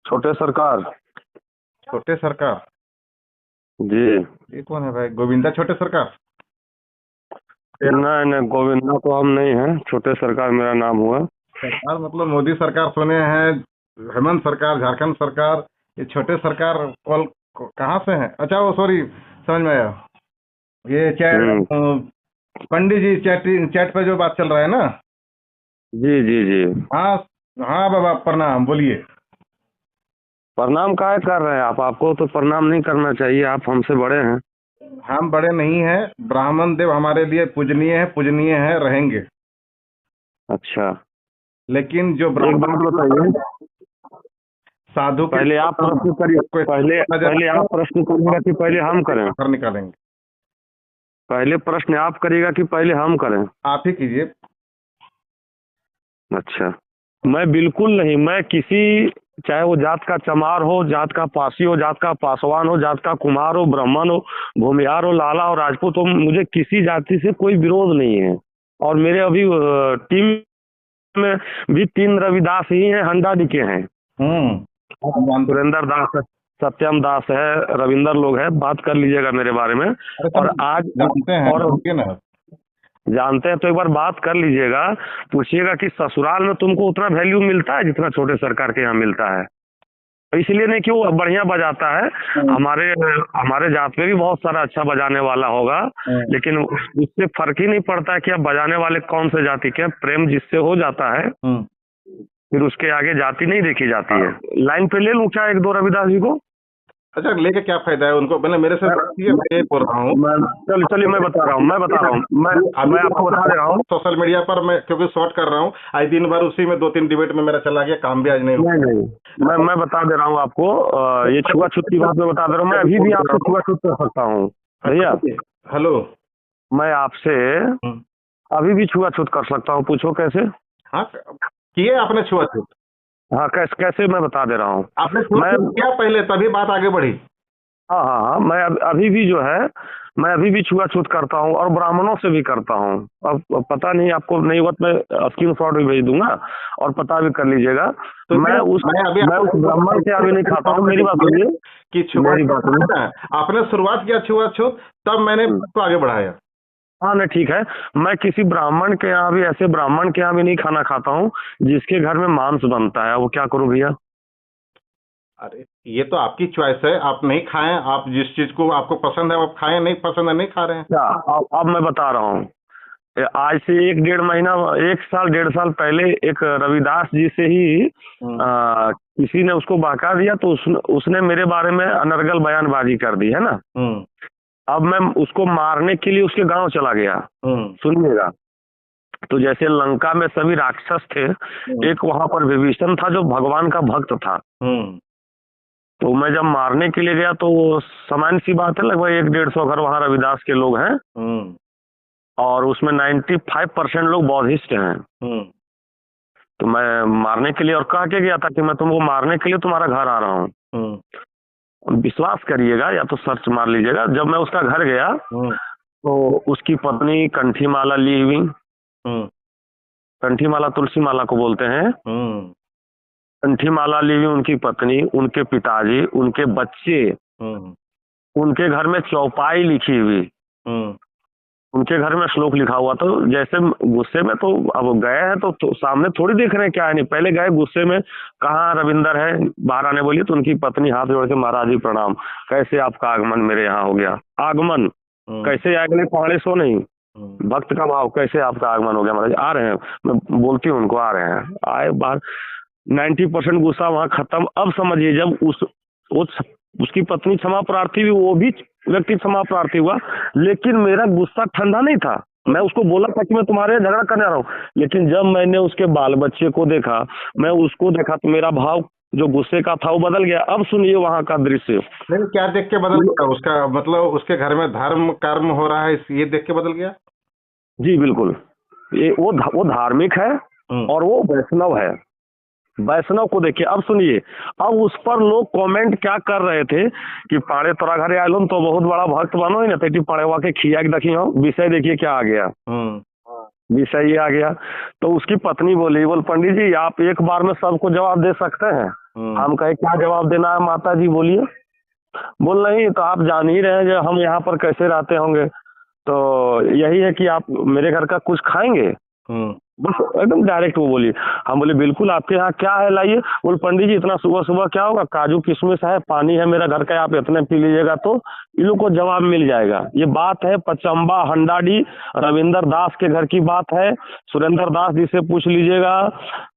छोटे सरकार। छोटे सरकार। जी। ये कौन है भाई? गोविंदा छोटे सरकार? नहीं नहीं, गोविंदा तो हम नहीं हैं, छोटे सरकार मेरा नाम हुआ। सरकार मतलब मोदी सरकार सुने हैं, हेमंत सरकार, झारखंड सरकार। ये छोटे सरकार कौन? कहाँ से है? अच्छा वो सॉरी, समझ में आया। ये हम्म। चैट, पंडित जी चैट पे जो बात चल रहा है ना। जी जी जी। हाँ। हाँ बाबा प्रणाम, बोलिए। प्रणाम काहे कर रहे हैं आप? आपको तो प्रणाम नहीं करना चाहिए, आप हमसे बड़े हैं। हम बड़े नहीं हैं, ब्राह्मण देव हमारे लिए पूजनीय है, रहेंगे। अच्छा। लेकिन जो एक बात बताइए, साधु के पहले आप प्रश्न करिए। पहले पहले आप प्रश्न करिएगा कि पहले हम करें? बाहर निकालेंगे। पहले प्रश्न आप करिएगा कि पहले हम करें? आप ही कीजिए। अच्छा। मैं बिल्कुल नहीं, मैं किसी, चाहे वो जात का चमार हो, जात का पासी हो, जात का पासवान हो, जात का कुम्हार हो, ब्राह्मण हो, भूमिहार हो, लाला हो, राजपूत हो, मुझे किसी जाति से कोई विरोध नहीं है। और मेरे अभी टीम में भी 3 रविदास ही हैं, हंडाडी के हैं। हम जानते हैं। सुरेंद्र दास है, सत्यम दास है, रविंदर लोग हैं, बात कर लीजिएगा मेरे बारे में। अरे और सब आज जानते हैं, और बोलिए ना। जानते हैं तो एक बार बात कर लीजिएगा, पूछिएगा कि ससुराल में तुमको उतना वैल्यू मिलता है जितना छोटे सरकार के यहाँ मिलता है। इसलिए नहीं कि वो बढ़िया बजाता है, हमारे हमारे जात में भी बहुत सारा अच्छा बजाने वाला होगा, लेकिन उससे फर्क ही नहीं पड़ता है कि अब बजाने वाले कौन से जाति के हैं। प्रेम जिससे हो जाता है फिर उसके आगे जाति नहीं देखी जाती है। लाइन पे ले लूं क्या 1-2 रविदास जी को? अच्छा लेके क्या फायदा है उनको? मैंने मेरे से मैं यही बोल रहा हूँ। चलिए चलिए, मैं बता रहा हूँ मैं आपको बता दे रहा हूँ। सोशल मीडिया पर मैं क्योंकि शॉर्ट कर रहा हूँ, आज दिन भर उसी में 2-3 डिबेट में मेरा चला गया, काम भी आज नहीं हुआ। नहीं नहीं, मैं बता दे रहा हूँ आपको। ये छुआछूत की बात मैं बता दे रहा हूँ, मैं अभी भी आपसे छुआछूत कर सकता हूँ भैया। हेलो। मैं आपसे अभी भी छुआछूत कर सकता हूँ, पूछो कैसे? हाँ, किए आपने छुआछूत? हाँ, कैसे कैसे मैं बता दे रहा हूँ। आपने मैं छुआछूत किया पहले, तभी बात आगे बढ़ी। हाँ हाँ हाँ, मैं अभी भी जो है, मैं अभी भी छुआछूत करता हूँ और ब्राह्मणों से भी करता हूँ। अब पता नहीं आपको नहीं हुआ तो मैं स्क्रीन शॉट भी भेज दूंगा और पता भी कर लीजिएगा। तो मैं उस ब्राह्मण के अभी नहीं खाता हूँ। मेरी बात सुनिए, कि मेरी बात सुनिए। आपने शुरुआत किया छुआछूत, तब मैंने इसको आगे बढ़ाया। हाँ नहीं, ठीक है। मैं किसी ब्राह्मण के यहाँ भी, ऐसे ब्राह्मण के यहाँ भी नहीं खाना खाता हूँ जिसके घर में मांस बनता है। वो क्या करूँ भैया? अरे ये तो आपकी चॉइस है, आप नहीं खाएं, आप जिस चीज को आपको पसंद है आप खाएं, नहीं पसंद है नहीं खा रहे हैं। क्या? अब मैं बता रहा हूँ। आज से 1-1.5 महीना, 1 साल 1.5 साल पहले एक रविदास जी से ही किसी ने उसको बहका दिया, तो उसने मेरे बारे में अनर्गल बयानबाजी कर दी है ना। अब मैं उसको मारने के लिए उसके गांव चला गया। सुनिएगा, तो जैसे लंका में सभी राक्षस थे, एक वहां पर विभीषण था जो भगवान का भक्त था। तो मैं जब मारने के लिए गया तो वो सामान्य सी बात है, लगभग 100-150 घर वहाँ रविदास के लोग हैं और उसमें 95% लोग बौद्धिस्ट हैं। तो मैं मारने के लिए और कह के गया था कि मैं तुमको मारने के लिए तुम्हारा घर आ रहा हूँ। विश्वास करिएगा या तो सर्च मार लीजिएगा, जब मैं उसका घर गया तो उसकी पत्नी कंठी माला ली हुई, कंठी माला तुलसी माला को बोलते हैं, कंठी माला ली हुई उनकी पत्नी, उनके पिताजी, उनके बच्चे, उनके घर में चौपाई लिखी हुई, उनके घर में श्लोक लिखा हुआ। तो जैसे गुस्से में तो अब गए हैं तो सामने थोड़ी देख रहे हैं क्या है, नहीं पहले गए गुस्से में, कहाँ रविंदर है बाहर आने बोलिए, तो उनकी पत्नी हाथ जोड़ के, महाराज जी प्रणाम, कैसे आपका आगमन मेरे यहाँ हो गया? आगमन कैसे आए? पहाड़े सो नहीं, भक्त का भाव, कैसे आपका आगमन हो गया महाराज? आ रहे हैं, मैं बोलती हूँ उनको, आ रहे हैं, आए बाहर। 90% गुस्सा वहाँ खत्म। अब समझिए, जब उसकी पत्नी क्षमा प्रार्थी हुई, वो भी व्यक्ति क्षमा प्रार्थी हुआ, लेकिन मेरा गुस्सा ठंडा नहीं था। मैं उसको बोला था कि मैं तुम्हारे झगड़ा करने आ रहा हूँ, लेकिन जब मैंने उसके बाल बच्चे को देखा, मैं उसको देखा, तो मेरा भाव जो गुस्से का था वो बदल गया। अब सुनिए वहाँ का दृश्य। नहीं, क्या देख के बदल गया? उसका मतलब उसके घर में धर्म कर्म हो रहा है, ये देख के बदल गया? जी बिल्कुल, ये वो धार्मिक है और वो वैष्णव है। वैष्णव को देखिए। अब सुनिए, अब उस पर लोग कमेंट क्या कर रहे थे कि पाड़े तोरा घरे आयल तो बहुत बड़ा भक्त बनो ही ना, तेटी पाड़ेवा के खिया के देखी हो। विषय देखिए क्या आ गया, विषय ये आ गया। तो उसकी पत्नी बोली, बोल पंडित जी आप एक बार में सबको जवाब दे सकते हैं? हम कहे क्या जवाब देना है माता जी बोलिए। बोल नहीं तो आप जान ही रहे हैं जो हम यहाँ पर कैसे रहते होंगे, तो यही है कि आप मेरे घर का कुछ खाएंगे। बस एकदम डायरेक्ट वो बोली। हम बोले बिल्कुल, आपके यहाँ क्या है लाइए। बोले पंडित जी इतना सुबह सुबह क्या होगा, काजू किशमिश है, पानी है मेरा घर का, आप इतने पी लीजिएगा तो इन लोग को जवाब मिल जाएगा। ये बात है पचम्बा हंडाडी रविंदर दास के घर की बात है। सुरेंद्र दास जी से पूछ लीजिएगा,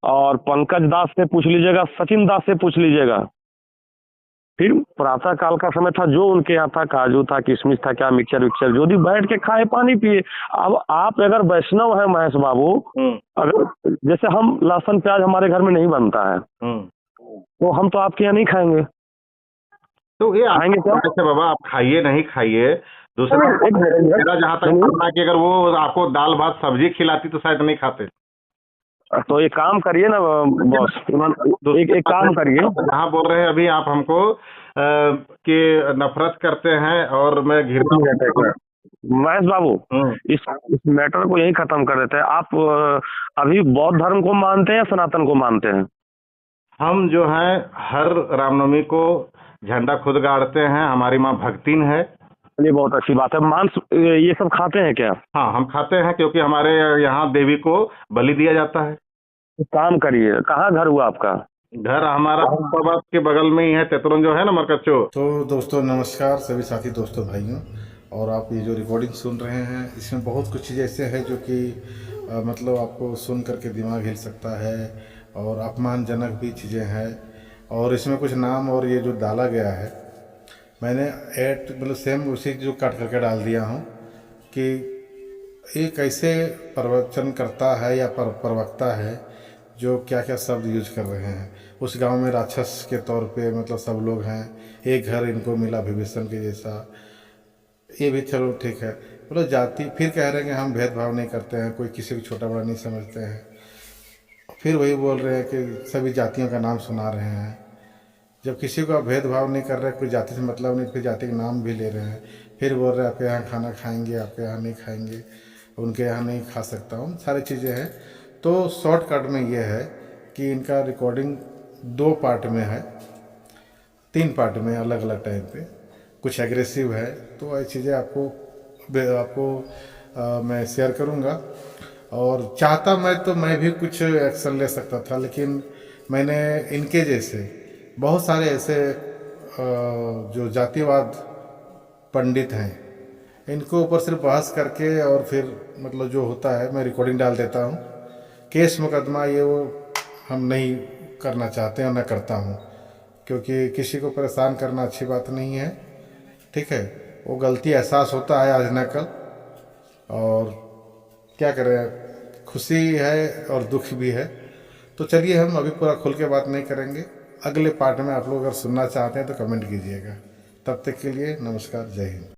और पंकज दास से पूछ लीजिएगा, सचिन दास से पूछ लीजिएगा। फिर प्रातः काल का समय था, जो उनके यहाँ था काजू था किशमिश था, क्या मिक्सचर विक्सचर जो भी बैठ के खाए पानी पिए। अब आप अगर वैष्णव है महेश बाबू, अगर जैसे हम लहसुन प्याज हमारे घर में नहीं बनता है, तो हम तो आपके यहाँ नहीं खाएंगे। तो ये खाएंगे क्या? अच्छा बाबा, आप खाइए नहीं खाइए, दूसरा मेरा जहाँ तक मानना है कि अगर वो आपको दाल भात सब्जी खिलाती तो शायद नहीं खाते। तो एक काम करिए ना बॉस, एक काम करिए। जहाँ बोल रहे हैं अभी आप हमको कि नफरत करते हैं और मैं घृणा। महेश बाबू, इस मैटर को यही खत्म कर देते हैं। आप अभी बौद्ध धर्म को मानते हैं या सनातन को मानते हैं? हम जो है हर रामनवमी को झंडा खुद गाड़ते हैं, हमारी माँ भक्तिन है। ये बहुत अच्छी बात है। मांस ये सब खाते हैं क्या? हाँ हम खाते हैं, क्योंकि हमारे यहाँ देवी को बलि दिया जाता है। काम करिए, कहाँ घर हुआ आपका? घर हमारा हैदराबाद के बगल में ही है, तेतुरन जो है ना मरकच्चो। तो दोस्तों नमस्कार सभी साथी दोस्तों भाइयों, और आप ये जो रिकॉर्डिंग सुन रहे हैं इसमें बहुत कुछ चीज़ें ऐसे हैं जो कि मतलब आपको सुन करके दिमाग हिल सकता है, और अपमानजनक भी चीज़ें हैं। और इसमें कुछ नाम और ये जो डाला गया है, मैंने ऐड मतलब सेम उसी जो काट करके डाल दिया हूँ कि एक ऐसे प्रवचन करता है या प्रवक्ता है जो क्या क्या शब्द यूज कर रहे हैं। उस गांव में राक्षस के तौर पे मतलब सब लोग हैं, एक घर इनको मिला विभीषण के जैसा। ये भी चलो ठीक है, मतलब जाति फिर कह रहे हैं कि हम भेदभाव नहीं करते हैं, कोई किसी को छोटा बड़ा नहीं समझते हैं। फिर वही बोल रहे हैं कि सभी जातियों का नाम सुना रहे हैं। जब किसी को आप भेदभाव नहीं कर रहे, कोई जाति से मतलब नहीं, फिर जाति के नाम भी ले रहे हैं। फिर बोल रहे हैं आपके यहाँ खाना खाएंगे, आपके यहाँ नहीं खाएंगे, उनके यहाँ नहीं खा सकता हूँ, सारी चीज़ें हैं। तो शॉर्टकट में ये है कि इनका रिकॉर्डिंग 2 पार्ट में है, 3 पार्ट में अलग अलग टाइम पे। कुछ एग्रेसिव है, तो ऐसी चीज़ें आपको मैं शेयर करूँगा। और चाहता मैं भी कुछ एक्शन ले सकता था, लेकिन मैंने इनके जैसे बहुत सारे ऐसे जो जातिवाद पंडित हैं, इनको ऊपर सिर्फ बहस करके और फिर मतलब जो होता है मैं रिकॉर्डिंग डाल देता हूँ। केस मुकदमा ये वो हम नहीं करना चाहते हैं और न करता हूँ, क्योंकि किसी को परेशान करना अच्छी बात नहीं है। ठीक है, वो गलती एहसास होता है आज न कल, और क्या करें, खुशी है और दुख भी है। तो चलिए हम अभी पूरा खुल के बात नहीं करेंगे, अगले पार्ट में आप लोग अगर सुनना चाहते हैं तो कमेंट कीजिएगा। तब तक के लिए नमस्कार, जय हिंद।